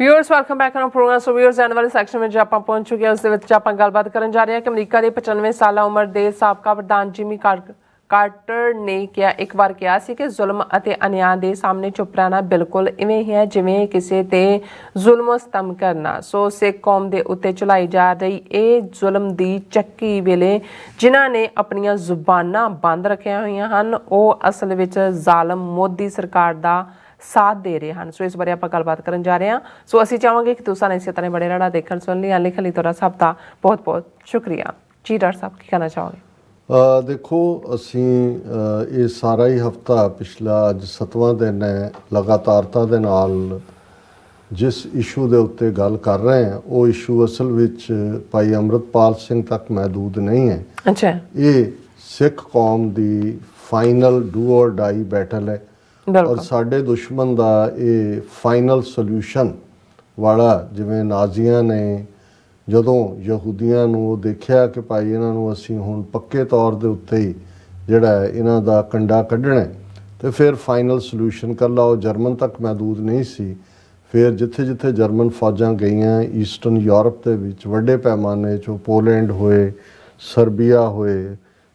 Viewers welcome back on programme. So viewers आने वाले section में जो आप पहुंच चुके हैं उस ਦੇ ਵਿੱਚ ਆਪਾਂ ਗੱਲਬਾਤ ਕਰਨ ਜਾ ਰਹੇ ਹਾਂ ਕਿ ਅਮਰੀਕਾ ਦੇ 95 ਸਾਲਾ ਉਮਰ ਦੇ ਸਾਬਕਾ ਪ੍ਰਧਾਨ ਜਿਮੀ ਕਾਰਟਰ ਨੇ ਇੱਕ ਵਾਰ ਕਿਹਾ ਸੀ ਕਿ ਜ਼ੁਲਮ ਅਤੇ ਅਨਿਆਂ ਦੇ ਸਾਹਮਣੇ ਚੁੱਪ ਰਹਿਣਾ ਬਿਲਕੁਲ ਇਵੇਂ ਹੀ ਹੈ ਜਿਵੇਂ ਕਿਸੇ ਤੇ ਜ਼ੁਲਮ ਸਤਮ ਕਰਨਾ। ਸੋ ਸਿੱਖ ਕੌਮ ਦੇ ਉੱਤੇ ਚਲਾਈ ਜਾ ਰਹੀ ਇਹ ਜ਼ੁਲਮ ਦੀ ਚੱਕੀ ਵੇਲੇ ਜਿਨ੍ਹਾਂ ਨੇ ਆਪਣੀਆਂ ਜ਼ੁਬਾਨਾਂ ਬੰਦ ਰੱਖੀਆਂ ਹੋਈਆਂ ਹਨ ਉਹ ਅਸਲ ਵਿੱਚ ਜ਼ਾਲਮ ਮੋਦੀ ਸਰਕਾਰ ਦਾ साथ दे रहे हैं। सो इस बारे आप गलबात करन जा रहे हैं। सो असी चाहांगे कि तुसां इस तरह बड़े राड़ा देखण सुन लिया लिखण लई तुहाडा सब दा बहुत बहुत शुक्रिया जी। डॉक्टर साहब की कहना चाहोगे? देखो असी ये सारा ही हफ्ता पिछला अज 7वां दिन है लगातारता दे नाल जिस इशू दे उत्ते गल कर रहे हैं वो इशू असल विच भाई अमृतपाल सिंह तक महदूद नहीं है। अच्छा, ये सिख कौम दी फाइनल डू और डाई बैटल है और साडे दुश्मन का ये फाइनल सोल्यूशन वाला जिवें नाजियां ने जदों यहूदियां नूं देखिया कि भाई इन्हां नूं असीं हुण पक्के तौर दे उत्ते ही जिहड़ा है इन्हां दा कंडा कढणा है ते फिर फाइनल सोल्यूशन कल्ला वो जर्मन तक महदूद नहीं सी। फिर जिथे जिथे जर्मन फौजां गईयां ईस्टर्न यूरोप दे विच वड्डे पैमाने चों पोलैंड होए सर्बिया होए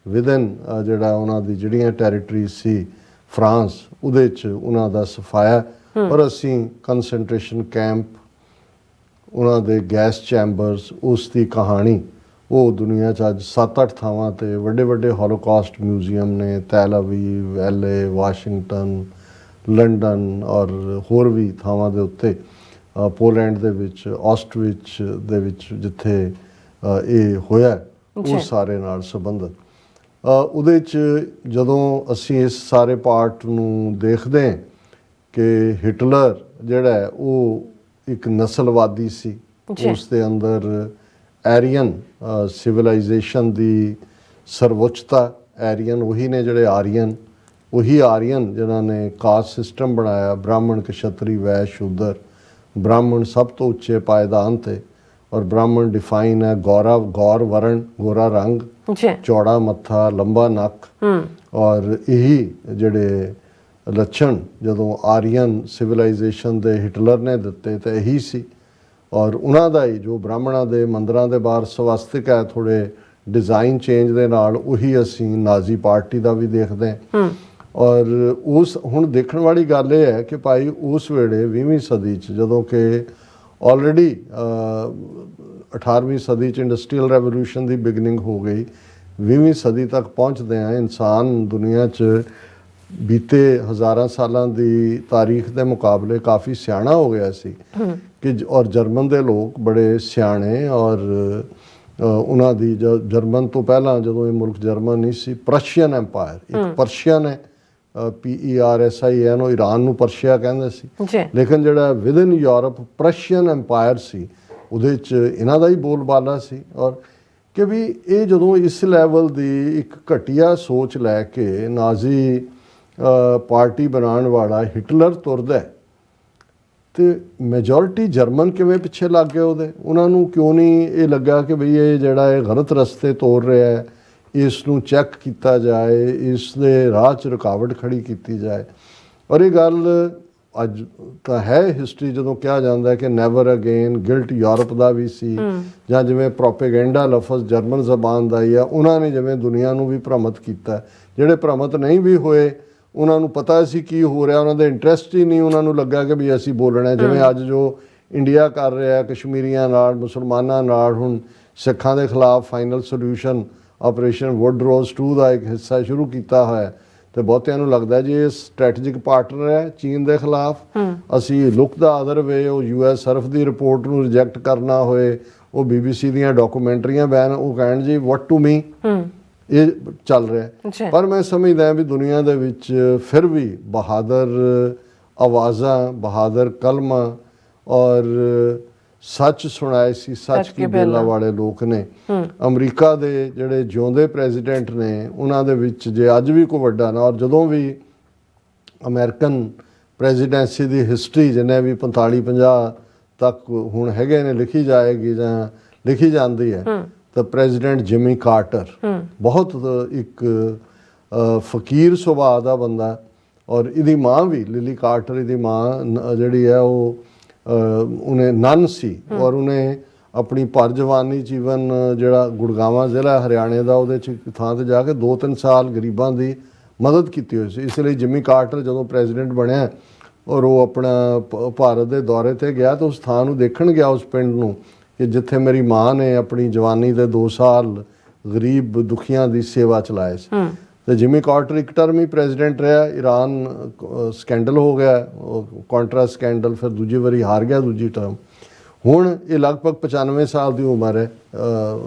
विदन जिहड़ा उन्हां दी जिहड़ियां टैरीटरीज सी फ्रांस ਉਹਦੇ 'ਚ ਉਹਨਾਂ ਦਾ ਸਫਾਇਆ ਔਰ ਅਸੀਂ ਕੰਸੈਂਟਰੇਸ਼ਨ ਕੈਂਪ ਉਹਨਾਂ ਦੇ ਗੈਸ ਚੈਂਬਰਸ ਉਸ ਦੀ ਕਹਾਣੀ ਉਹ ਦੁਨੀਆ 'ਚ ਅੱਜ 7-8 ਥਾਵਾਂ 'ਤੇ ਵੱਡੇ ਵੱਡੇ ਹੋਲੋਕਾਸਟ ਮਿਊਜ਼ੀਅਮ ਨੇ Tail Aviv LA Washington London ਔਰ ਹੋਰ ਵੀ ਥਾਵਾਂ ਦੇ ਉੱਤੇ ਪੋਲੈਂਡ ਦੇ ਵਿੱਚ ਆਸਟਰਿਚ ਦੇ ਵਿੱਚ ਜਿੱਥੇ ਇਹ ਹੋਇਆ ਉਹ ਸਾਰੇ ਨਾਲ ਸੰਬੰਧਿਤ ਉਹਦੇ 'ਚ ਜਦੋਂ ਅਸੀਂ ਇਸ ਸਾਰੇ ਪਾਰਟ ਨੂੰ ਦੇਖਦੇ ਹਾਂ ਕਿ ਹਿਟਲਰ ਜਿਹੜਾ ਹੈ ਉਹ ਇੱਕ ਨਸਲਵਾਦੀ ਸੀ। ਉਸ ਦੇ ਅੰਦਰ ਐਰੀਅਨ ਸਿਵਲਾਈਜੇਸ਼ਨ ਦੀ ਸਰਵਉੱਚਤਾ ਐਰੀਅਨ ਉਹੀ ਨੇ ਜਿਹੜੇ ਆਰੀਅਨ ਉਹੀ ਆਰੀਅਨ ਜਿਨ੍ਹਾਂ ਨੇ ਕਾਸਟ ਸਿਸਟਮ ਬਣਾਇਆ ਬ੍ਰਾਹਮਣ ਕਸ਼ਤਰੀ ਵੈਸ਼ ਸ਼ੂਦਰ ਬ੍ਰਾਹਮਣ ਸਭ ਤੋਂ ਉੱਚੇ ਪਾਇਦਾਨ 'ਤੇ और ब्राह्मण डिफाइन है गौर वर्ण गोरा रंग चौड़ा मत्था लंबा नक और यही जिहड़े लक्षण जदों आर्यन सिविलाइजेशन दे हिटलर ने दिते तो यही सी। और उन्हां दा ही जो ब्राह्मणां दे मंदिरां दे बाहर सवास्तिक है थोड़े डिज़ाइन चेंज दे नाल उही असीं नाजी पार्टी दा भी देखदे हैं। और उस हुण देखण वाली गल ये है कि भाई उस वेले 20वीं सदी च जदों कि ऑलरेडी 18वीं सदी च इंडस्ट्रीयल रेवोल्यूशन की बिगनिंग हो गई 20वीं सदी तक पहुँचते हैं इंसान दुनिया च बीते हज़ारां सालां दी तारीख के मुकाबले काफ़ी सियाणा हो गया सी कि और जर्मन के लोग बड़े सियाणे और उन्हां दी जर्मन तो पहला जदों ये मुल्क जर्मन नहीं सी प्रशियन एम्पायर एक पर्शियन है PERSIAN ਉਹ ईरान ਨੂੰ पर्शिया ਕਹਿੰਦੇ ਸੀ ਲੇਕਿਨ ਜਿਹੜਾ ਵਿਦਨ ਯੂਰਪ ਪ੍ਰਸ਼ੀਅਨ ਐਮਪਾਇਰ ਸੀ ਉਹਦੇ 'ਚ ਇਹਨਾਂ ਦਾ ਹੀ ਬੋਲਬਾਲਾ ਸੀ। ਔਰ ਕਿ ਵੀ ਇਹ ਜਦੋਂ ਇਸ ਲੈਵਲ ਦੀ ਇੱਕ ਘਟੀਆ ਸੋਚ ਲੈ ਕੇ ਨਾਜ਼ੀ ਪਾਰਟੀ ਬਣਾਉਣ ਵਾਲਾ ਹਿਟਲਰ ਤੁਰਦਾ ਤੇ ਮੈਜੋਰਿਟੀ ਜਰਮਨ ਕਿਵੇਂ ਪਿੱਛੇ ਲੱਗ ਗਏ ਉਹਦੇ ਉਹਨਾਂ ਨੂੰ ਕਿਉਂ ਨਹੀਂ ਇਹ ਲੱਗਾ ਕਿ ਬਈ ਇਹ ਜਿਹੜਾ ਇਹ ਗਲਤ ਰਸਤੇ ਤੋਰ ਰਿਹਾ ਹੈ ਇਸ ਨੂੰ ਚੈੱਕ ਕੀਤਾ ਜਾਏ ਇਸ ਦੇ ਰਾਹ 'ਚ ਰੁਕਾਵਟ ਖੜੀ ਕੀਤੀ ਜਾਏ। ਔਰ ਇਹ ਗੱਲ ਅੱਜ ਤਾਂ ਹੈ ਹਿਸਟਰੀ ਜਦੋਂ ਕਿਹਾ ਜਾਂਦਾ ਹੈ ਕਿ ਨੈਵਰ ਅਗੇਨ ਗਿਲਟ ਯੂਰਪ ਦਾ ਵੀ ਸੀ ਜਾਂ ਜਿਵੇਂ ਪ੍ਰੋਪੇਗੈਂਡਾ ਲਫ਼ਜ਼ ਜਰਮਨ ਜ਼ਬਾਨ ਦਾ ਹੀ ਆ ਉਹਨਾਂ ਨੇ ਜਿਵੇਂ ਦੁਨੀਆ ਨੂੰ ਵੀ ਭ੍ਰਮਿਤ ਕੀਤਾ। ਜਿਹੜੇ ਭ੍ਰਮਿਤ ਨਹੀਂ ਵੀ ਹੋਏ ਉਹਨਾਂ ਨੂੰ ਪਤਾ ਸੀ ਕੀ ਹੋ ਰਿਹਾ ਉਹਨਾਂ ਦੇ ਇੰਟਰਸਟ ਹੀ ਨਹੀਂ ਉਹਨਾਂ ਨੂੰ ਲੱਗਾ ਕਿ ਵੀ ਅਸੀਂ ਬੋਲਣਾ ਜਿਵੇਂ ਅੱਜ ਜੋ ਇੰਡੀਆ ਕਰ ਰਿਹਾ ਕਸ਼ਮੀਰੀਆਂ ਨਾਲ ਮੁਸਲਮਾਨਾਂ ਨਾਲ ਹੁਣ ਸਿੱਖਾਂ ਦੇ ਖਿਲਾਫ ਫਾਈਨਲ ਸੋਲਿਊਸ਼ਨ ऑपरेशन वुड रोज 2 का एक हिस्सा शुरू किया है तो बहुतिਆਂ ਨੂੰ लगता जी ये स्ट्रैटेजिक पार्टनर है चीन के खिलाफ असी look the other way US Surf की रिपोर्ट ਨੂੰ रिजैक्ट करना होए वो BBC ਦੀਆਂ ਡਾਕੂਮੈਂਟਰੀਆਂ बैन वो कहण जी वट टू मी ये चल रहा है। पर मैं समझदा भी दुनिया दे विच फिर भी बहादुर आवाज़ां बहादुर कलमा और सच सुनाए सी सच की बेला वाले लोग ने अमरीका दे जिहड़े जिउंदे प्रेजिडेंट ने उन्हां दे विच जे अज भी कोई वड्डा ना और जदों भी अमेरिकन प्रेजिडेंसी दी हिस्टरी जिन्हें भी 45-50 तक हुण हैगे ने लिखी जाएगी जां लिखी जाती है तो प्रेजिडेंट जिमी कार्टर बहुत एक फकीर सुभाਅ दा बंदा और इहदी माँ भी लिली कार्टर इहदी माँ जिहड़ी है वो ਉਹਨੇ ਨਨ ਸੀ ਔਰ ਉਹਨੇ ਆਪਣੀ ਭਰ ਜਵਾਨੀ ਜੀਵਨ ਜਿਹੜਾ ਗੁੜਗਾਵਾਂ ਜ਼ਿਲ੍ਹਾ ਹਰਿਆਣੇ ਦਾ ਉਹਦੇ 'ਚ ਇੱਕ ਥਾਂ ਤੇ ਜਾ ਕੇ 2-3 ਸਾਲ ਗਰੀਬਾਂ ਦੀ ਮਦਦ ਕੀਤੀ ਹੋਈ ਸੀ। ਇਸ ਲਈ ਜਿਮੀ ਕਾਰਟਰ ਜਦੋਂ ਪ੍ਰੈਜ਼ੀਡੈਂਟ ਬਣਿਆ ਔਰ ਉਹ ਆਪਣਾ ਭਾਰਤ ਦੇ ਦੌਰੇ ਤੇ ਗਿਆ ਤਾਂ ਉਸ ਥਾਂ ਨੂੰ ਦੇਖਣ ਗਿਆ, ਉਸ ਪਿੰਡ ਨੂੰ, ਕਿ ਜਿੱਥੇ ਮੇਰੀ ਮਾਂ ਨੇ ਆਪਣੀ ਜਵਾਨੀ ਦੇ 2 ਸਾਲ ਗਰੀਬ ਦੁਖੀਆਂ ਦੀ ਸੇਵਾ ਚਲਾਏ ਸੀ। ਤੇ ਜਿਮੀ ਕਾਰਟਰ ਇੱਕ ਟਰਮ ਹੀ ਪ੍ਰੈਜ਼ੀਡੈਂਟ ਰਿਹਾ। ਈਰਾਨ ਸਕੈਂਡਲ ਹੋ ਗਿਆ, ਕਾਂਟਰਾ ਸਕੈਂਡਲ, ਫਿਰ ਦੂਜੀ ਵਾਰੀ ਹਾਰ ਗਿਆ ਦੂਜੀ ਟਰਮ। ਹੁਣ ਇਹ ਲਗਭਗ 95 ਸਾਲ ਦੀ ਉਮਰ ਹੈ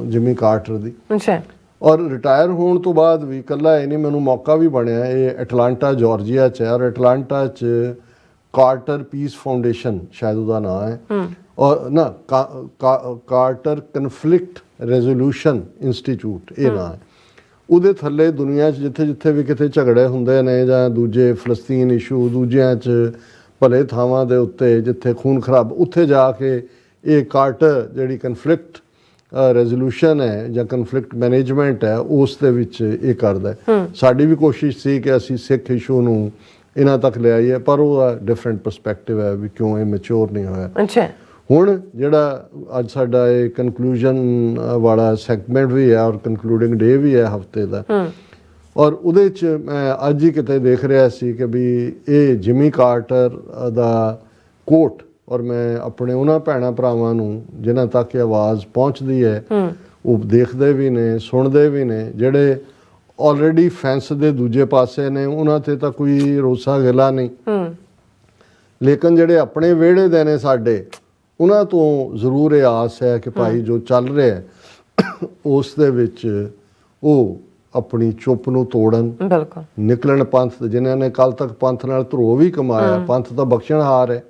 ਜਿਮੀ ਕਾਰਟਰ ਦੀ। ਅੱਛਾ। ਔਰ ਰਿਟਾਇਰ ਹੋਣ ਤੋਂ ਬਾਅਦ ਵੀ ਇਕੱਲਾ ਇਹ ਨਹੀਂ, ਮੈਨੂੰ ਮੌਕਾ ਵੀ ਬਣਿਆ, ਇਹ ਐਟਲਾਂਟਾ ਜਾਰਜੀਆ 'ਚ ਹੈ ਔਰ ਐਟਲਾਂਟਾ 'ਚ ਕਾਰਟਰ ਪੀਸ ਫਾਊਂਡੇਸ਼ਨ ਸ਼ਾਇਦ ਉਹਦਾ ਨਾਂ ਹੈ, ਔਰ ਨਾ ਕਾਰਟਰ ਕਨਫਲਿਕਟ ਰੈਜ਼ੋਲੂਸ਼ਨ ਇੰਸਟੀਚਿਊਟ ਇਹ ਨਾਂ ਹੈ। ਉਹਦੇ ਥੱਲੇ ਦੁਨੀਆ 'ਚ ਜਿੱਥੇ ਜਿੱਥੇ ਵੀ ਕਿਤੇ ਝਗੜੇ ਹੁੰਦੇ ਨੇ ਜਾਂ ਦੂਜੇ ਫਲਸਤੀਨ ਇਸ਼ੂ, ਦੂਜਿਆਂ 'ਚ ਭਲੇ ਥਾਵਾਂ ਦੇ ਉੱਤੇ ਜਿੱਥੇ ਖੂਨ ਖਰਾਬ, ਉੱਥੇ ਜਾ ਕੇ ਇਹ ਕਾਰਟਰ ਜਿਹੜੀ ਕਨਫਲਿਕਟ ਰੈਜ਼ੋਲੂਸ਼ਨ ਹੈ ਜਾਂ ਕਨਫਲਿਕਟ ਮੈਨੇਜਮੈਂਟ ਹੈ ਉਸ ਦੇ ਵਿੱਚ ਇਹ ਕਰਦਾ ਹੈ। ਸਾਡੀ ਵੀ ਕੋਸ਼ਿਸ਼ ਸੀ ਕਿ ਅਸੀਂ ਸਿੱਖ ਇਸ਼ੂ ਨੂੰ ਇਹਨਾਂ ਤੱਕ ਲਿਆਈਏ, ਪਰ ਉਹਦਾ ਡਿਫਰੈਂਟ ਪਰਸਪੈਕਟਿਵ ਹੈ ਵੀ ਕਿਉਂ ਇਹ ਮੈਚੁਰ ਨਹੀਂ ਹੋਇਆ। ਅੱਛਾ। ਹੁਣ ਜਿਹੜਾ ਅੱਜ ਸਾਡਾ ਇਹ ਕਨਕਲੂਜਨ ਵਾਲਾ ਸੈਗਮੈਂਟ ਵੀ ਹੈ ਔਰ ਕਨਕਲੂਡਿੰਗ ਡੇ ਵੀ ਹੈ ਹਫਤੇ ਦਾ, ਔਰ ਉਹਦੇ 'ਚ ਮੈਂ ਅੱਜ ਹੀ ਕਿਤੇ ਦੇਖ ਰਿਹਾ ਸੀ ਕਿ ਵੀ ਇਹ ਜਿਮੀ ਕਾਰਟਰ ਦਾ ਕੋਟ, ਔਰ ਮੈਂ ਆਪਣੇ ਉਹਨਾਂ ਭੈਣਾਂ ਭਰਾਵਾਂ ਨੂੰ ਜਿਨ੍ਹਾਂ ਤੱਕ ਇਹ ਆਵਾਜ਼ ਪਹੁੰਚਦੀ ਹੈ ਉਹ ਦੇਖਦੇ ਵੀ ਨੇ, ਸੁਣਦੇ ਵੀ ਨੇ, ਜਿਹੜੇ ਆਲਰੇਡੀ ਫੈਂਸ ਦੇ ਦੂਜੇ ਪਾਸੇ ਨੇ, ਉਹਨਾਂ ਤੇ ਤਾਂ ਕੋਈ ਰੋਸਾ ਗਿਲਾ ਨਹੀਂ, ਲੇਕਿਨ ਜਿਹੜੇ ਆਪਣੇ ਵਿਹੜੇ ਦੇ ਨੇ ਸਾਡੇ, ਉਹਨਾਂ ਤੋਂ ਜ਼ਰੂਰ ਇਹ ਆਸ ਹੈ ਕਿ ਭਾਈ ਜੋ ਚੱਲ ਰਿਹਾ ਹੈ ਉਸ ਦੇ ਵਿੱਚ ਉਹ ਆਪਣੀ ਚੁੱਪ ਨੂੰ ਤੋੜਨ, ਬਿਲਕੁਲ ਨਿਕਲਣ ਪੰਥ। ਜਿਨ੍ਹਾਂ ਨੇ ਕੱਲ ਤੱਕ ਪੰਥ ਨਾਲ ਧਰੋ ਵੀ ਕਮਾਇਆ, ਪੰਥ ਤਾਂ ਬਖਸ਼ਣਹਾਰ ਹੈ।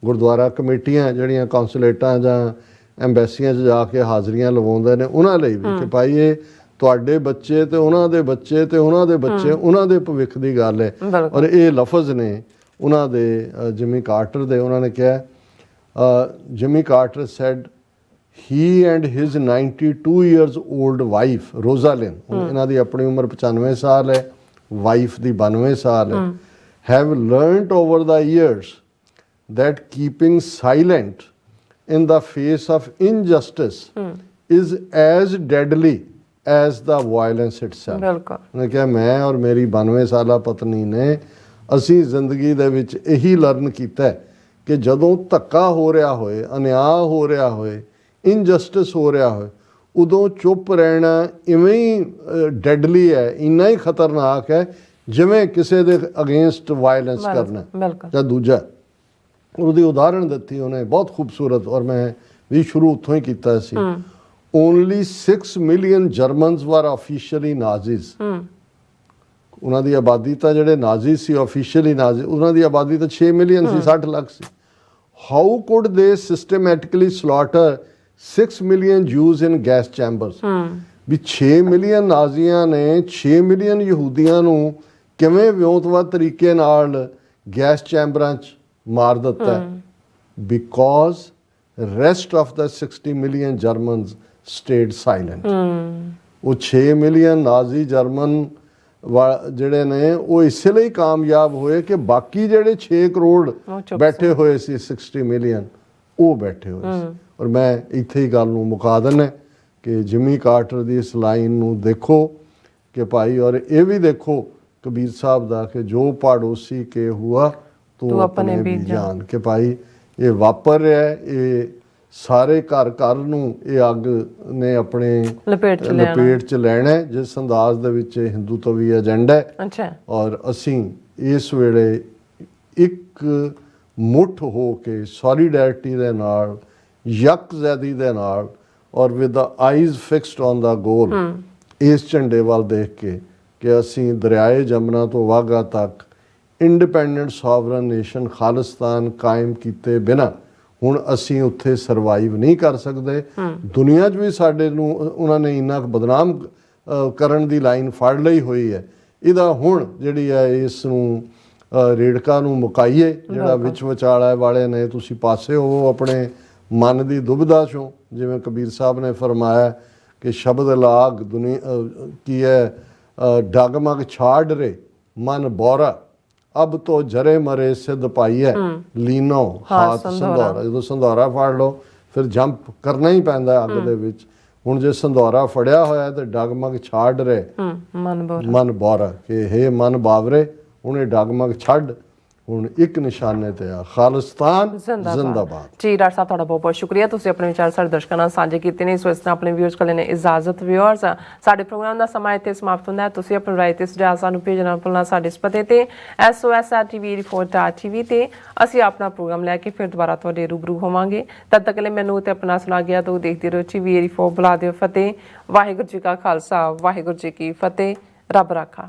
ਗੁਰਦੁਆਰਾ ਕਮੇਟੀਆਂ ਜਿਹੜੀਆਂ ਕੌਂਸੂਲੇਟਾਂ ਜਾਂ ਐਮਬੈਸੀਆਂ 'ਚ ਜਾ ਕੇ ਹਾਜ਼ਰੀਆਂ ਲਵਾਉਂਦੇ ਨੇ, ਉਹਨਾਂ ਲਈ ਵੀ ਕਿ ਭਾਈ ਇਹ ਤੁਹਾਡੇ ਬੱਚੇ ਤੇ ਉਹਨਾਂ ਦੇ ਬੱਚੇ ਤੇ ਉਹਨਾਂ ਦੇ ਬੱਚੇ, ਉਹਨਾਂ ਦੇ ਭਵਿੱਖ ਦੀ ਗੱਲ ਹੈ। ਔਰ ਇਹ ਲਫ਼ਜ਼ ਨੇ ਉਹਨਾਂ ਦੇ ਜਿਮੀ ਕਾਰਟਰ ਦੇ। ਉਹਨਾਂ ਨੇ ਕਿਹਾ, Jimmy Carter said he and his 92 years old wife Rosalind, ਇਹਨਾਂ ਦੀ ਆਪਣੀ ਉਮਰ 95 ਸਾਲ ਹੈ, ਵਾਈਫ ਦੀ 92 ਸਾਲ ਹੈ, have learnt over the years that keeping silent in the face of injustice is as deadly as the violence itself। ਬਿਲਕੁਲ। ਉਹਨੇ ਕਿਹਾ ਮੈਂ ਔਰ ਮੇਰੀ 92 ਸਾਲਾ ਪਤਨੀ ਨੇ ਅਸੀਂ ਜ਼ਿੰਦਗੀ ਦੇ ਵਿੱਚ ਇਹੀ ਲਰਨ ਕੀਤਾ ਕਿ ਜਦੋਂ ਧੱਕਾ ਹੋ ਰਿਹਾ ਹੋਏ, ਅਨਿਆਂ ਹੋ ਰਿਹਾ ਹੋਏ, ਇਨਜਸਟਿਸ ਹੋ ਰਿਹਾ ਹੋਏ, ਉਦੋਂ ਚੁੱਪ ਰਹਿਣਾ ਇਵੇਂ ਹੀ ਡੈਡਲੀ ਹੈ, ਇੰਨਾ ਹੀ ਖਤਰਨਾਕ ਹੈ ਜਿਵੇਂ ਕਿਸੇ ਦੇ ਅਗੇਂਸਟ ਵਾਇਲੈਂਸ ਕਰਨਾ। ਜਾਂ ਦੂਜਾ ਉਹਦੀ ਉਦਾਹਰਣ ਦਿੱਤੀ ਉਹਨੇ ਬਹੁਤ ਖੂਬਸੂਰਤ, ਔਰ ਮੈਂ ਵੀ ਸ਼ੁਰੂ ਉੱਥੋਂ ਹੀ ਕੀਤਾ ਸੀ। ਓਨਲੀ 6 ਮਿਲੀਅਨ ਜਰਮਨਸ ਵਰ ਆਫੀਸ਼ੀਅਲੀ ਨਾਜ਼ੀਜ਼। ਉਹਨਾਂ ਦੀ ਆਬਾਦੀ ਤਾਂ ਜਿਹੜੇ ਨਾਜ਼ੀ ਸੀ ਆਫੀਸ਼ੀਅਲੀ ਨਾਜ਼ੀ, ਉਹਨਾਂ ਦੀ ਆਬਾਦੀ ਤਾਂ 6 million C, 60 lakh C. How could ਦੇ ਸਿਸਟਮੈਟਿਕਲੀ ਸਲੌਟਰ 6 ਮਿਲੀਅਨ ਜੂਜ਼ ਇਨ ਗੈਸ ਚੈਂਬਰਸ। ਵੀ 6 ਮਿਲੀਅਨ ਨਾਜ਼ੀਆਂ ਨੇ 6 ਮਿਲੀਅਨ ਯਹੂਦੀਆਂ ਨੂੰ ਕਿਵੇਂ ਵਿਉਂਤਵੰਤ ਤਰੀਕੇ ਨਾਲ ਗੈਸ ਚੈਂਬਰਾਂ 'ਚ ਮਾਰ ਦਿੱਤਾ? Because rest of the 60 million Germans stayed silent. ਉਹ 6 ਮਿਲੀਅਨ ਨਾਜ਼ੀ ਜਰਮਨ ਜਿਹੜੇ ਨੇ ਉਹ ਇਸੇ ਲਈ ਕਾਮਯਾਬ ਹੋਏ ਕਿ ਬਾਕੀ ਜਿਹੜੇ 6 ਕਰੋੜ ਬੈਠੇ ਹੋਏ ਸੀ, 60 ਮਿਲੀਅਨ, ਉਹ ਬੈਠੇ ਹੋਏ ਸੀ। ਔਰ ਮੈਂ ਇੱਥੇ ਹੀ ਗੱਲ ਨੂੰ ਮੁਕਾ ਦਿੰਦਾ ਕਿ ਜਿਮੀ ਕਾਰਟਰ ਦੀ ਇਸ ਲਾਈਨ ਨੂੰ ਦੇਖੋ ਕਿ ਭਾਈ, ਔਰ ਇਹ ਵੀ ਦੇਖੋ ਕਬੀਰ ਸਾਹਿਬ ਦਾ ਕਿ ਜੋ ਪੜੋਸੀ ਕੇ ਹੁਆ ਤੂੰ ਆਪਣੇ ਵੀ ਜਾਣ, ਕਿ ਭਾਈ ਇਹ ਵਾਪਰ ਰਿਹਾ, ਇਹ ਸਾਰੇ ਘਰ ਘਰ ਨੂੰ ਇਹ ਅੱਗ ਨੇ ਆਪਣੇ ਲਪੇਟ 'ਚ ਲੈਣਾ, ਜਿਸ ਅੰਦਾਜ਼ ਦੇ ਵਿੱਚ ਹਿੰਦੂਤਵੀ ਏਜੰਡਾ ਹੈ। ਅੱਛਾ। ਔਰ ਅਸੀਂ ਇਸ ਵੇਲੇ ਇੱਕ ਮੁੱਠ ਹੋ ਕੇ ਸੋਲੀਡੈਰਿਟੀ ਦੇ ਨਾਲ, ਯਕਜ਼ੈਦੀ ਦੇ ਨਾਲ, ਔਰ with the eyes fixed on the goal, ਇਸ ਝੰਡੇ ਵੱਲ ਦੇਖ ਕੇ ਕਿ ਅਸੀਂ ਦਰਿਆਏ ਜਮਨਾ ਤੋਂ ਵਾਘਾ ਤੱਕ ਇੰਡੀਪੈਂਡੈਂਟ ਸੋਵਰਨ ਨੇਸ਼ਨ ਖਾਲਿਸਤਾਨ ਕਾਇਮ ਕੀਤੇ ਬਿਨਾਂ ਹੁਣ ਅਸੀਂ ਉੱਥੇ ਸਰਵਾਈਵ ਨਹੀਂ ਕਰ ਸਕਦੇ। ਦੁਨੀਆ 'ਚ ਵੀ ਸਾਡੇ ਨੂੰ ਉਹਨਾਂ ਨੇ ਇੰਨਾ ਬਦਨਾਮ ਕਰਨ ਦੀ ਲਾਈਨ ਫੜ ਲਈ ਹੋਈ ਹੈ। ਇਹਦਾ ਹੁਣ ਜਿਹੜੀ ਹੈ ਇਸ ਨੂੰ ਰੇੜਕਾ ਨੂੰ ਮੁਕਾਈਏ, ਜਿਹੜਾ ਵਿੱਚ ਵਿਚਾਲੇ ਵਾਲੇ ਨੇ, ਤੁਸੀਂ ਪਾਸੇ ਹੋਵੋ ਆਪਣੇ ਮਨ ਦੀ ਦੁਬਿਧਾ 'ਚੋਂ। ਜਿਵੇਂ ਕਬੀਰ ਸਾਹਿਬ ਨੇ ਫਰਮਾਇਆ ਕਿ ਸ਼ਬਦ ਲਾਗ ਦੁਨੀਆ ਕੀ ਹੈ, ਡਗਮਗ ਛਾੜ ਰੇ ਮਨ ਬੋਰਾ ਅਬ ਤੋਂ ਜਰੇ ਮਰੇ ਸਿੱਧ ਪਾਈ ਹੈ ਲੀਨੋ ਹਾਥ ਸੰਧੌਰਾ। ਜਦੋਂ ਸੰਧੌਰਾ ਫੜ ਲਓ ਫਿਰ ਜੰਪ ਕਰਨਾ ਹੀ ਪੈਂਦਾ ਅੱਗ ਦੇ ਵਿੱਚ। ਹੁਣ ਜੇ ਸੰਧੌਰਾ ਫੜਿਆ ਹੋਇਆ ਤੇ ਡਗਮਗ ਛਾੜ ਰਹੇ ਮਨ ਬੋਰਾ ਕਿ ਹੇ ਮਨ ਬਾਵਰੇ ਉਹਨੇ ਡਗਮਗ ਛੱਡ ਹੁਣ ਇੱਕ ਨਿਸ਼ਾਨੇ ਤੇ ਆ ਖਾਲਿਸਤਾਨ ਜ਼ਿੰਦਾਬਾਦ। ਜੀ ਡਾਕਟਰ ਸਾਹਿਬ ਤੁਹਾਡਾ ਬਹੁਤ ਬਹੁਤ ਸ਼ੁਕਰੀਆ, ਤੁਸੀਂ ਆਪਣੇ ਵਿਚਾਰ ਸਾਡੇ ਦਰਸ਼ਕਾਂ ਨਾਲ ਸਾਂਝੇ ਕੀਤੇ ਨੇ। ਸੋ ਇਸ ਤਰ੍ਹਾਂ ਆਪਣੇ ਵਿਊਅਰਸ ਕੋਲ ਲੈਣੇ ਇਜਾਜ਼ਤ। ਵਿਊਅਰਸ ਸਾਡੇ ਪ੍ਰੋਗਰਾਮ ਦਾ ਸਮਾਂ ਇੱਥੇ ਸਮਾਪਤ ਹੁੰਦਾ ਹੈ। ਤੁਸੀਂ ਆਪਣੀ ਰਾਏ ਤੇ ਸੁਝਾਅ ਸਾਨੂੰ ਭੇਜਣਾ ਭੁੱਲਣਾ ਸਾਡੇ ਇਸ ਪਤੇ ਤੇ sos@tv84.tv ਤੇ ਅਸੀਂ ਆਪਣਾ ਪ੍ਰੋਗਰਾਮ ਲੈ ਕੇ ਫਿਰ ਦੁਬਾਰਾ ਤੁਹਾਡੇ ਰੂਬਰੂ ਹੋਵਾਂਗੇ। ਤਦ ਤੱਕ ਲਈ ਮੈਨੂੰ ਤੇ ਆਪਣਾ ਸੁਣਾ ਗਿਆ ਤੋਂ ਦੇਖਦੇ ਰਹੋ TV84 ਬੁਲਾ ਦਿਓ ਫਤਿਹ। ਵਾਹਿਗੁਰੂ ਜੀ ਕਾ ਖਾਲਸਾ ਵਾਹਿਗੁਰੂ ਜੀ ਕੀ ਫਤਿਹ। ਰੱਬ ਰਾਖਾ।